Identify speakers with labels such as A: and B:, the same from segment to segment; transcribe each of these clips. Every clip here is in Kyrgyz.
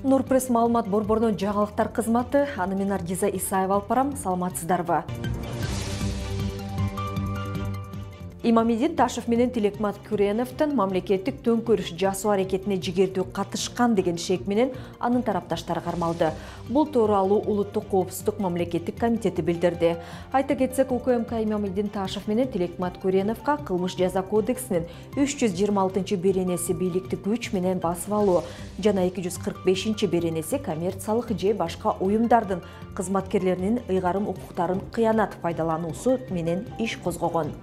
A: Нурпресс маалымат борборунун жаңылыктар кызматы, аны мен Ардиза Исаева алып барам, саламатсыздарбы. Имамидин Ташев менен Тилекмат Күреновдун мамлекеттик төңкөрүш жасоо аракетине жигердүү катышкан деген шек менен анын тарапташтары кармалды. Бул тууралуу Улуттук коопсуздук мамлекеттик комитети билдирди. Айта кетсек, УКМК Имамидин Ташев менен Тилекмат Күреновго кылмыш жаза кодексинин 326-беренеси бийликти күч менен басып алуу жана 245-беренеси коммерциялык же башка уюмдардын кызматкерлеринин ыйгарым укуктарын кыянат пайдалануусу менен иш козгогон.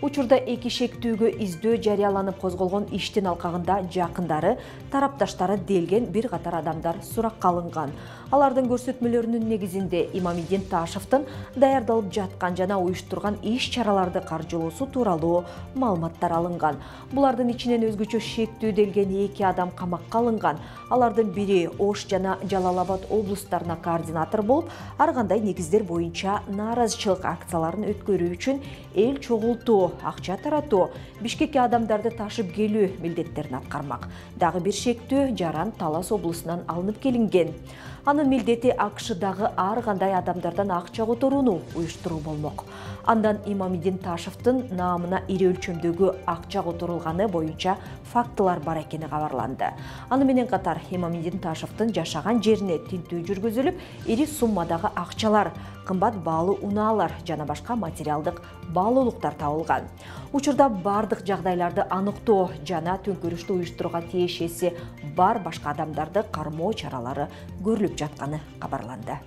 A: Учурда эки шектүүгө издөө жарыяланып козголгон иштин алкагында жакындары, тарапташтары делген бир катар адамдар суракка алынган. Алардын көрсөтмөлөрүнүн негизинде Имамидин Ташевдин даярдалып жаткан жана уюштурган иш-чараларды каржылоосу тууралуу маалыматтар алынган. Булардын ичинен өзгөчө шектүү делген 2 адам камакка алынган. Алардын бири Ош жана Жалал-Абад облустарына координатор болуп, ар кандай негиздер боюнча нааразычылык акцияларын өткөрүү үчүн эл чогултуу, акча таратуу, Бишкекке адамдарды ташып келүү милдеттерин аткармак. Дагы бир шектүү Жаран Талас облусунан алынып келинген. Анын милдети АКШдагы ар кандай адамдардан акча которууну уюштуруу болмок. Андан Имамидин Ташевдин наамына ири өлчөмдөгү акча которулганы боюнча фактылар бар экени кабарланды. Аны менен катар Имамидин Ташевдин жашаган жерине тинтүү жүргүзүлүп, ири суммадагы акчалар, кымбат баалуу унаалар жана башка материалдык баалуулуктар табылган. Учурда бардык жагдайларды аныктоо жана төңкөрүштү уюштурууга тиешеси бар башка адамдарды кармоо чаралары көрүлүп жатканы кабарланды.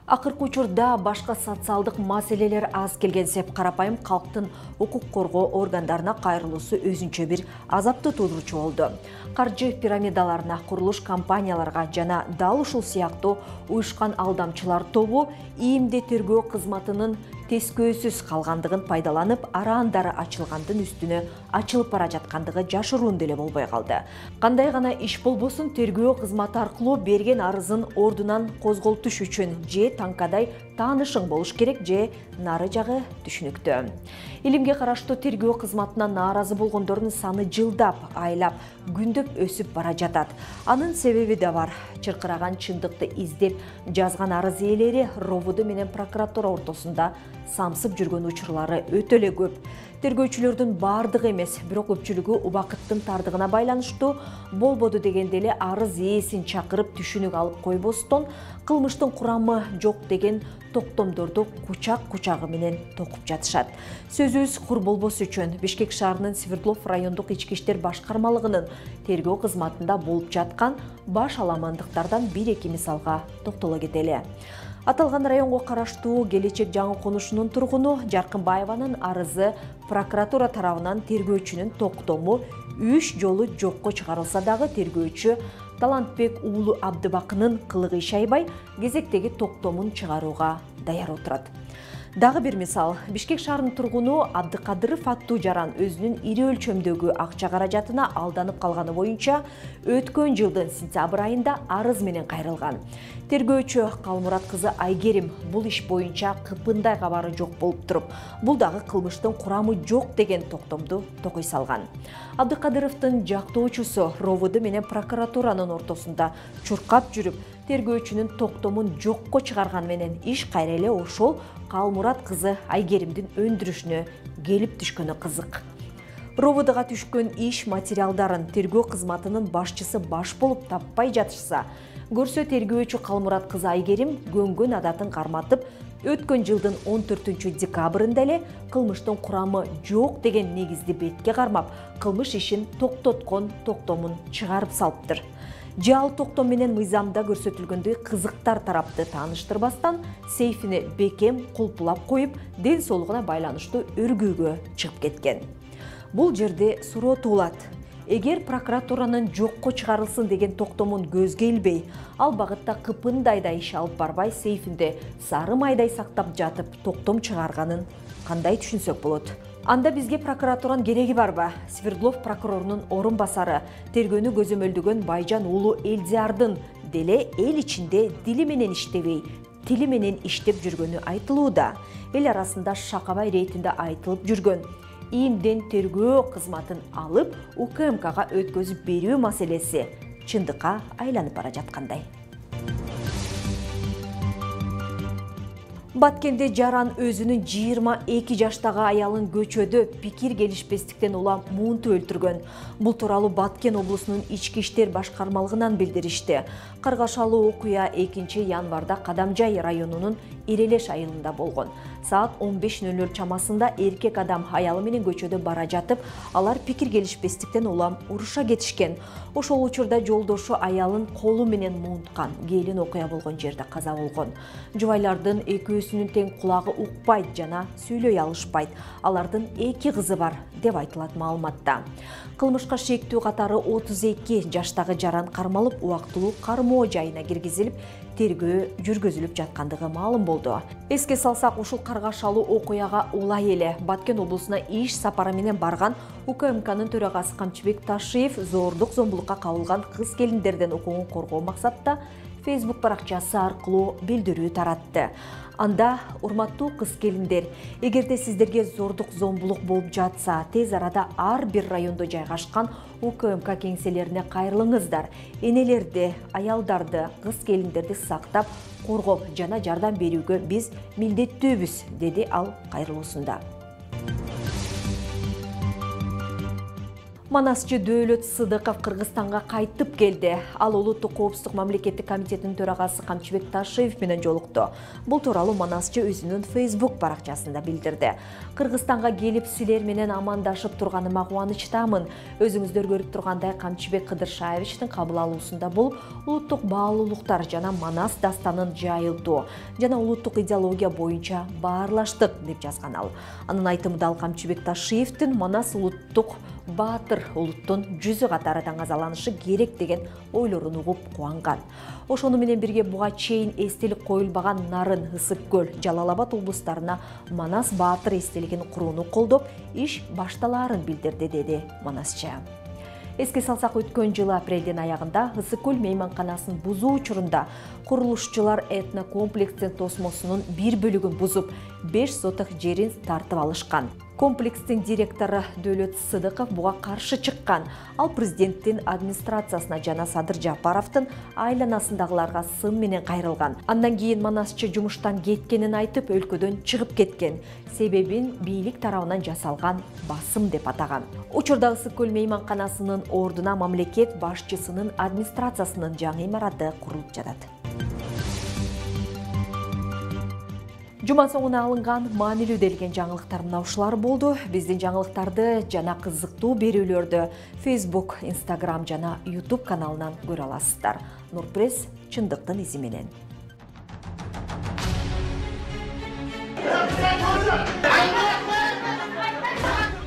A: Акыркы учурда башка социалдык маселелер аз келгенсеп, карапайым калктын укук коргоо органдарына кайрылуусу өзүнчө бир азапты туудуручу болду. Каржы пирамидаларына, курулуш компанияларга жана дал ушул сыяктуу уюшкан алдамчылар тобу ийимде тергөө кызматынын тескөөсүз калгандыгын пайдаланып, араандары ачылгандын үстүнө ачылып бара жаткандыгы жашыруун деле болбой калды. Кандай гана иш болбосун, тергөө кызматы аркылуу берген арызын ордунан козголтуш үчүн же таңкадай таанышың болуш керек, же нары жагы түшүнүктүү. Илимге караштуу тергөө кызматына нааразы болгондордун саны жылдап, айлап, күндөп өсүп бара жатат. Анын себеби да бар. Чыркыраган чындыкты издеп жазган арыз ээлери РОВД менен прокуратура ортосунда самсып жүргөн учурлары өтө эле көп. Тергөөчүлөрдүн бардыгы эмес, бирок көпчүлүгү убакыттын тардыгына байланыштуу болбоду дегенде эле арыз ээсин чакырып түшүнүк алып койбостон, кылмыштын курамы жок деген токтомдорду кучак-кучагы менен токуп жатышат. Сөзүбүз кур болбосу үчүн Бишкек шаарынын Свердлов райондук ички иштер башкармалыгынын тергөө кызматында болуп жаткан баш аламандыктардан бир-эки мисалга токтоло кетели. Аталган районго караштуу Келечек жаңы конушунун тургуну Жаркынбаеванын арызы прокуратура тарабынан тергөөчүнүн токтому 3 жолу жокко чыгарылса дагы, тергөөчү Талантбек уулу Абдыбакынын кылыгы шайбай кезектеги токтомун чыгарууга даяр отурат. Дагы бир мисал, Бишкек шаарынын тургуну Абдыкадыров аттуу Жаран өзүнүн ири өлчөмдөгү акча каражатына алданып калганы боюнча өткөн жылдын сентябрь айында арыз менен кайрылган. Тергөөчү Калмурат кызы Айгерим бул иш боюнча кыпындай кабары жок болуп туруп, бул дагы кылмыштын курамы жок деген токтомду токой салган. Абдыкадыровдун жактоочусу РОВД менен прокуратуранын ортосунда чуркап жүрүп, тергөөчүнүн токтомун жокко чыгарган менен иш кайра эле ошол Калмурат кызы Айгеримдин өндүрүшүнө келип түшкөнү кызык. РОВДга түшкөн иш материалдарын тергөө кызматынын башчысы баш болуп таппай жатышса, көрсө тергөөчү Калмурат кызы Айгерим көнгөн адатын карматып, өткөн жылдын 14 декабрында эле кылмыштын курамы жок деген негизди бетке кармап, кылмыш ишин токтоткон токтомун чыгарып салыптыр. Же ал токтом менен мыйзамда көрсөтүлгөндөй кызыктар тарапты тааныштырбастан, сейфине бекем кулпулап коюп, ден соолугуна байланыштуу өргүүгө чыгып кеткен. Бул жерде суроо туулат. Эгер прокуратуранын жокко чыгарылсын деген токтомун көзгө илбей, ал багытта кыпындай да иш алып барбай, сейфинде сары майдай сактап жатып, токтом чыгарганын кандай түшүнсөк болот? Анда бизге прокуратуранын кереги барбы? Свердлов прокурорунун орун басары, тергөөнү көзөмөлдөгөн Байжан уулу Элдиярдын деле эл ичинде дили менен иштебей, тили менен иштеп жүргөнү айтылууда. Эл арасында Шакабай рейтинде айтылып жүргөн. ийимден тергөө кызматын алып, УКМКга өткөзүп берүү маселеси чындыкка айланып бара жаткандай. Баткенде жаран өзүнүн 22 жаштагы аялын көчөдө пикир келишпестиктен улам муунтуп өлтүргөн. Бул тууралуу Баткен облусунун ички иштер башкармалыгынан билдиришти. Кыргашалуу окуя 2 январда Кадамжай районунун Ирелеш айылында болгон. Саат 15:00 чамасында эркек адам аялы менен көчөдө бара жатып, алар пикир келишпестиктен улам уруша кетишкен. Ошол учурда жолдошу аялын колу менен муунткан. Келин окуя болгон жерде каза болгон. Жубайлардын экөөсүнүн тең кулагы укпайт жана сүйлөй алышпайт. Алардын 2 кызы бар деп айтылат маалыматта. Кылмышка шектүү катары 32 жаштагы жаран кармалып, убактылуу кармоо жайына киргизилип, тергөө жүргүзүлүп жаткандыгы маалым болду. Эске салсак, ушул каргашалуу окуяга улай эле Баткен облусуна иш сапары менен барган УКМКнын төрагасы Камчыбек Ташиев зордук зомбулукка кабылган кыз келиндерден укугун коргоо максатта Facebook баракчасы аркылуу билдирүү таратты. Анда, урматтуу кыз келиндер, эгерде сиздерге зордук зомбулук болуп жатса, тез арада ар бир райондо жайгашкан УКМК кеңселерине кайрылыңыздар. Энелерди, аялдарды, кыз келиндерди сактап, коргоп жана жардам берүүгө биз милдеттүүбүз, деди ал кайрылуусунда. Манасчы Дөөлөт Сыдыков Кыргызстанга кайтып келди. Ал Улуттук коопсуздук мамлекеттик комитетинин төрагасы Камчыбек Ташиев менен жолукту. Бул тууралуу Манасчы өзүнүн Facebook баракчасында билдирди. Кыргызстанга келип силер менен амандашып турганыма кубанычтамын. Өзүңүздөр көрүп тургандай Камчыбек Кыдыршаевичтин кабыл алуусунда болуп, улуттук баалуулуктар жана Манас дастанын жайылтуу жана улуттук идеология боюнча баарлаштык деп жазган ал. Анын айтымында ал Камчыбек Ташиевдин Манас улуттук баатыр улуттун жүзү катары таңазаланышы керек деген ойлорун угуп кубанган. Ошону менен бирге буга чейин эстелик коюлбаган Нарын, Ысык көл, Жалал Абад облустарына Манас баатыр эстелигин курууну колдоп, иш башталаарын билдирди, деди Манасчы. Эске салсак, өткөн жылы апрелдин аягында Ысык көл мейманканасын бузуу учурунда курулушчулар этнокомплекстин тосмосунун бир бөлүгүн бузуп, 5 соток жерин тартып алышкан. Комплекстин директору Дөөлөт Сыдыков буга каршы чыккан. Ал президенттин администрациясына жана Садыр Жапаровдун айланасындагыларга сын менен кайрылган. Андан кийин Манасчы жумуштан кеткенин айтып, өлкөдөн чыгып кеткен. Себебин бийлик тарабынан жасалган басым деп атаган. Учурда Ысык көл мейманканасынын ордуна мамлекет башчысынын администрациясынын жаңы имараты курулуп жатат. Жума соңуна алынган маанилүү делген жаңылыктар мына ушулар болду. Биздин жаңылыктарды жана кызыктуу берүүлөрдү Facebook, Instagram жана YouTube каналынан көрө аласыздар. Нурпресс, чындыктын изи менен.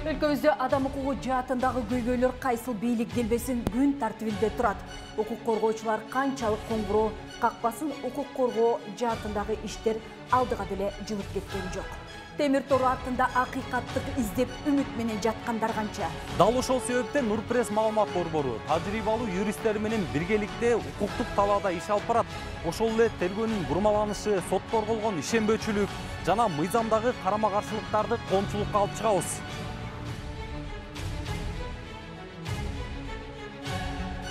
A: Өлкөбүздө адам укугу жаатындагы көйгөйлөр кайсыл бийлик келбесин күн тартибинде турат. Укук коргоочулар канчалык коңгуроо какпасын, укук коргоо жаатындагы иштер алдыга деле жылып кеткен жок. Темир тору артында акыйкаттык издеп үмүт менен жаткандар канча.
B: Дал ошол себептен Нурпресс маалымат борбору тажрыйбалуу юристтер менен биргеликте укуктук талаада иш алып барат. Ошол эле тергөөнүн бурмаланышы, сотто болгон ишенбөөчүлүк жана мыйзамдагы карама-каршылыктарды коомчулукка алып чыгабыз.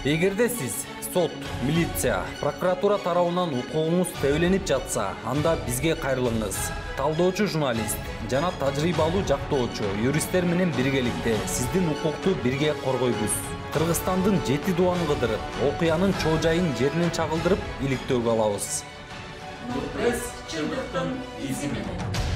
C: Эгерде сиз сот, милиция, прокуратура тарабынан укугуңуз тебеленип жатса, анда бизге кайрылыңыз. Талдоочу журналист жана тажрыйбалуу жактоочу юристтер менен биргеликте сиздин укукту бирге коргойбуз. Кыргызстандын 7 дубанын кыдырып, окуянын чоо жайын жеринен чагылдырып, иликтөөгө алабыз.
D: Нурпресс, чындыктын изи менен.